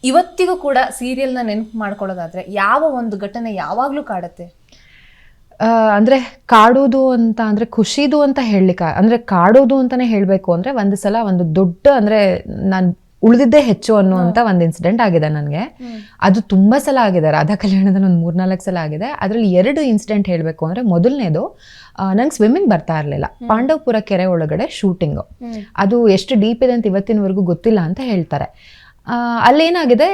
ಇವತ್ತಿಗೂ ಕೂಡ ಸೀರಿಯಲ್ನ ನೆನಪು ಮಾಡ್ಕೊಳ್ಳೋದಾದ್ರೆ ಯಾವ ಒಂದು ಘಟನೆ ಯಾವಾಗಲೂ ಕಾಡುತ್ತೆ? ಅಂದರೆ ಕಾಡೋದು ಅಂತ ಅಂದರೆ ಖುಷಿದು ಅಂತ ಹೇಳಲಿಕ್ಕೆ ಅಂದರೆ ಕಾಡೋದು ಅಂತಲೇ ಹೇಳಬೇಕು ಅಂದರೆ ಒಂದು ಸಲ ಒಂದು ದೊಡ್ಡ ಅಂದರೆ ನಾನು ಉಳಿದಿದ್ದೇ ಹೆಚ್ಚು ಅನ್ನುವಂಥ ಒಂದು ಇನ್ಸಿಡೆಂಟ್ ಆಗಿದೆ ನನಗೆ. ಅದು ತುಂಬ ಸಲ ಆಗಿದೆ, ರಾಧಾ ಕಲ್ಯಾಣದಲ್ಲಿ ಒಂದು 3-4 ಸಲ ಆಗಿದೆ. ಅದರಲ್ಲಿ 2 ಇನ್ಸಿಡೆಂಟ್ ಹೇಳಬೇಕು ಅಂದರೆ, ಮೊದಲನೇದು ನಂಗೆ ಸ್ವಿಮ್ಮಿಂಗ್ ಬರ್ತಾ ಇರಲಿಲ್ಲ. ಪಾಂಡವಪುರ ಕೆರೆ ಒಳಗಡೆ ಶೂಟಿಂಗು, ಅದು ಎಷ್ಟು ಡೀಪ್ ಇದೆ ಅಂತ ಇವತ್ತಿನವರೆಗೂ ಗೊತ್ತಿಲ್ಲ ಅಂತ ಹೇಳ್ತಾರೆ. ಅಲ್ಲೇನಾಗಿದೆ,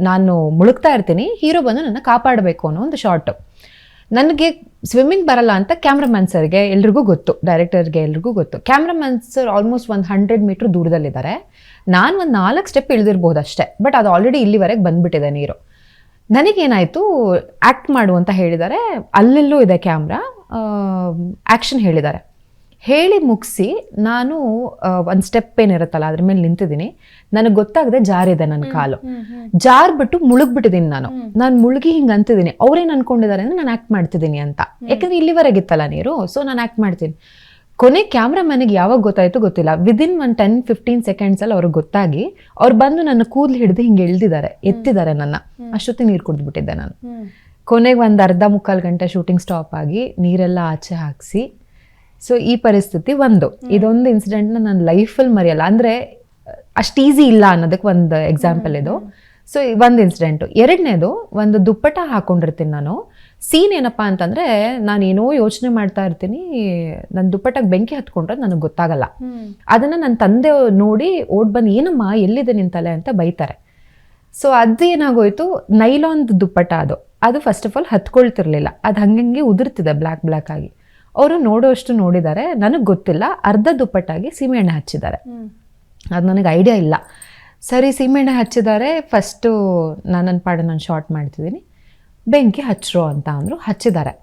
ನಾನು ಮುಳುಗ್ತಾ ಇರ್ತೀನಿ, ಹೀರೋ ಬಂದು ನನ್ನ ಕಾಪಾಡಬೇಕು ಅನ್ನೋ ಒಂದು ಶಾರ್ಟು. ನನಗೆ ಸ್ವಿಮ್ಮಿಂಗ್ ಬರಲ್ಲ ಅಂತ ಕ್ಯಾಮ್ರಾಮನ್ ಸರ್ಗೆ ಎಲ್ರಿಗೂ ಗೊತ್ತು, ಡೈರೆಕ್ಟರ್ಗೆ ಎಲ್ರಿಗೂ ಗೊತ್ತು. ಕ್ಯಾಮ್ರಾಮನ್ ಸರ್ ಆಲ್ಮೋಸ್ಟ್ 100 ಮೀಟ್ರ್ ದೂರದಲ್ಲಿದ್ದಾರೆ. ನಾನು ಒಂದು 4 ಸ್ಟೆಪ್ ಇಳಿದಿರ್ಬೋದು ಅಷ್ಟೇ, ಬಟ್ ಅದು ಆಲ್ರೆಡಿ ಇಲ್ಲಿವರೆಗೆ ಬಂದ್ಬಿಟ್ಟಿದೆ ನೀರು. ನನಗೇನಾಯಿತು, ಆ್ಯಕ್ಟ್ ಮಾಡು ಅಂತ ಹೇಳಿದ್ದಾರೆ. ಅಲ್ಲೆಲ್ಲೂ ಇದೆ ಕ್ಯಾಮ್ರಾ, ಆ್ಯಕ್ಷನ್ ಹೇಳಿದ್ದಾರೆ. ಹೇಳಿ ಮುಗಿಸಿ ನಾನು ಒಂದು ಸ್ಟೆಪ್ ಏನಿರುತ್ತಲ್ಲ ಅದ್ರ ಮೇಲೆ ನಿಂತಿದ್ದೀನಿ. ನನಗೆ ಗೊತ್ತಾಗದೆ ಜಾರಿದೆ ನನ್ನ ಕಾಲು, ಜಾರ್ಬಿಟ್ಟು ಮುಳುಗ್ಬಿಟ್ಟಿದ್ದೀನಿ. ನಾನು ಮುಳುಗಿ ಹಿಂಗೆ ಅಂತಿದ್ದೀನಿ. ಅವ್ರೇನು ಅನ್ಕೊಂಡಿದ್ದಾರೆ ಅಂದರೆ ನಾನು ಆ್ಯಕ್ಟ್ ಮಾಡ್ತಿದ್ದೀನಿ ಅಂತ, ಯಾಕಂದರೆ ಇಲ್ಲಿವರೆಗಿತ್ತಲ್ಲ ನೀರು. ಸೊ ನಾನು ಆ್ಯಕ್ಟ್ ಮಾಡ್ತೀನಿ. ಕೊನೆ ಕ್ಯಾಮ್ರಾಮನಿಗೆ ಯಾವಾಗ ಗೊತ್ತಾಯಿತು ಗೊತ್ತಿಲ್ಲ, ವಿದಿನ್ ಒಂದು 10-15 ಸೆಕೆಂಡ್ಸಲ್ಲಿ ಅವ್ರಿಗೆ ಗೊತ್ತಾಗಿ ಅವ್ರು ಬಂದು ನನ್ನ ಕೂದಲು ಹಿಡಿದು ಹಿಂಗೆ ಎತ್ತಿದ್ದಾರೆ ನನ್ನ. ಅಷ್ಟೊತ್ತಿಗೆ ನೀರು ಕುಡಿದ್ಬಿಟ್ಟಿದ್ದೆ ನಾನು. ಕೊನೆಗೆ ಒಂದು 1/2-3/4 ಗಂಟೆ ಶೂಟಿಂಗ್ ಸ್ಟಾಪ್ ಆಗಿ ನೀರೆಲ್ಲ ಆಚೆ ಹಾಕಿಸಿ. ಸೊ ಈ ಪರಿಸ್ಥಿತಿ ಇದೊಂದು ಇನ್ಸಿಡೆಂಟ್ನ ನನ್ನ ಲೈಫಲ್ಲಿ ಮರೆಯಲ್ಲ. ಅಂದರೆ ಅಷ್ಟು ಈಸಿ ಇಲ್ಲ ಅನ್ನೋದಕ್ಕೆ ಒಂದು ಎಕ್ಸಾಂಪಲ್ ಇದು. ಸೊ ಒಂದು ಇನ್ಸಿಡೆಂಟು. ಎರಡನೇದು, ಒಂದು ದುಪ್ಪಟ ಹಾಕೊಂಡಿರ್ತೀನಿ ನಾನು. ಸೀನ್ ಏನಪ್ಪ ಅಂತಂದರೆ, ನಾನೇನೋ ಯೋಚನೆ ಮಾಡ್ತಾ ಇರ್ತೀನಿ, ನನ್ನ ದುಪ್ಪಟಕ್ಕೆ ಬೆಂಕಿ ಹತ್ಕೊಂಡ್ರೆ ನನಗೆ ಗೊತ್ತಾಗಲ್ಲ. ಅದನ್ನು ನನ್ನ ತಂದೆ ನೋಡಿ ಓಡ್ ಬಂದು, ಏನಮ್ಮ ಎಲ್ಲಿದೆ ನಿನ್ನ ತಲೆ ಅಂತ ಬೈತಾರೆ. ಸೊ ಅದೇನಾಗೋಯ್ತು, ನೈಲಾನ್ ದುಪ್ಪಟ ಅದು ಫಸ್ಟ್ ಆಫ್ ಆಲ್ ಹತ್ಕೊಳ್ತಿರ್ಲಿಲ್ಲ, ಅದು ಹಂಗೆ ಉದುರ್ತಿದೆ ಬ್ಲ್ಯಾಕ್ ಆಗಿ. ಅವರು ನೋಡೋಷ್ಟು ನೋಡಿದ್ದಾರೆ, ನನಗೆ ಗೊತ್ತಿಲ್ಲ. ಅರ್ಧ ದುಪ್ಪಟ್ಟಾಗಿ ಸೀಮೆಎಣ್ಣೆ ಹಚ್ಚಿದ್ದಾರೆ. ಅದು ನನಗೆ ಐಡಿಯಾ ಇಲ್ಲ. ಸರಿ, ಸೀಮೆಎಣ್ಣೆ ಹಚ್ಚಿದ್ದಾರೆ. ಫಸ್ಟು ನನ್ನ ಪಾಡು ನಾನು ಶಾರ್ಟ್ ಮಾಡ್ತಿದ್ದೀನಿ, ಬೆಂಕಿ ಹಚ್ಚರು ಅಂತ ಅಂದರು. ಹಚ್ಚಿದ್ದಾರೆ.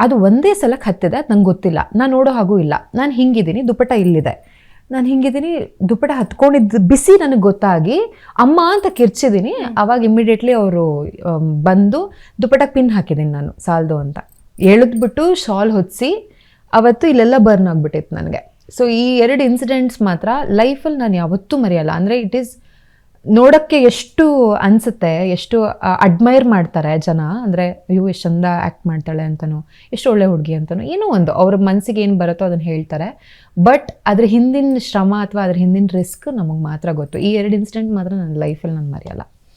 ಅದು ಒಂದೇ ಸಲಕ್ಕೆ ಹತ್ತಿದೆ, ಅದು ನಂಗೆ ಗೊತ್ತಿಲ್ಲ. ನಾನು ನೋಡೋ ಹಾಗೂ ಇಲ್ಲ. ನಾನು ಹಿಂಗಿದ್ದೀನಿ, ದುಪ್ಪಟ ಇಲ್ಲಿದೆ. ನಾನು ಹಿಂಗಿದ್ದೀನಿ, ದುಪ್ಪಟ ಹತ್ಕೊಂಡಿದ್ದು ಬಿಸಿ ನನಗೆ ಗೊತ್ತಾಗಿ ಅಮ್ಮ ಅಂತ ಕಿರ್ಚಿದ್ದೀನಿ. ಆವಾಗ ಇಮ್ಮಿಡಿಯೇಟ್ಲಿ ಅವರು ಬಂದು ದುಪ್ಪಟಕ್ಕೆ ಪಿನ್ ಹಾಕಿದ್ದೀನಿ ನಾನು, ಸಾಲದು ಅಂತ ಎಳೆದ್ಬಿಟ್ಟು ಶಾಲ್ ಹೊದಿಸಿ. ಅವತ್ತು ಇಲ್ಲೆಲ್ಲ ಬರ್ನ್ ಆಗಿಬಿಟ್ಟಿತ್ತು ನನಗೆ. ಸೊ ಈ 2 ಇನ್ಸಿಡೆಂಟ್ಸ್ ಮಾತ್ರ ಲೈಫಲ್ಲಿ ನಾನು ಯಾವತ್ತೂ ಮರೆಯಲ್ಲ. ಅಂದರೆ ಇಟ್ ಈಸ್ ನೋಡೋಕ್ಕೆ ಎಷ್ಟು ಅನಿಸುತ್ತೆ, ಎಷ್ಟು ಅಡ್ಮೈರ್ ಮಾಡ್ತಾರೆ ಜನ. ಅಂದರೆ ಅಯ್ಯೋ ಎಷ್ಟು ಚಂದ ಆ್ಯಕ್ಟ್ ಮಾಡ್ತಾಳೆ ಅಂತನೋ, ಎಷ್ಟು ಒಳ್ಳೆ ಹುಡುಗಿ ಅಂತನೋ, ಏನೋ ಒಂದು ಅವ್ರ ಮನಸ್ಸಿಗೆ ಏನು ಬರುತ್ತೋ ಅದನ್ನು ಹೇಳ್ತಾರೆ. ಬಟ್ ಅದ್ರ ಹಿಂದಿನ ಶ್ರಮ ಅಥವಾ ಅದ್ರ ಹಿಂದಿನ ರಿಸ್ಕ್ ನಮಗೆ ಮಾತ್ರ ಗೊತ್ತು. ಈ 2 ಇನ್ಸಿಡೆಂಟ್ ಮಾತ್ರ ನನ್ನ ಲೈಫಲ್ಲಿ ನಾನು ಮರೆಯಲ್ಲ.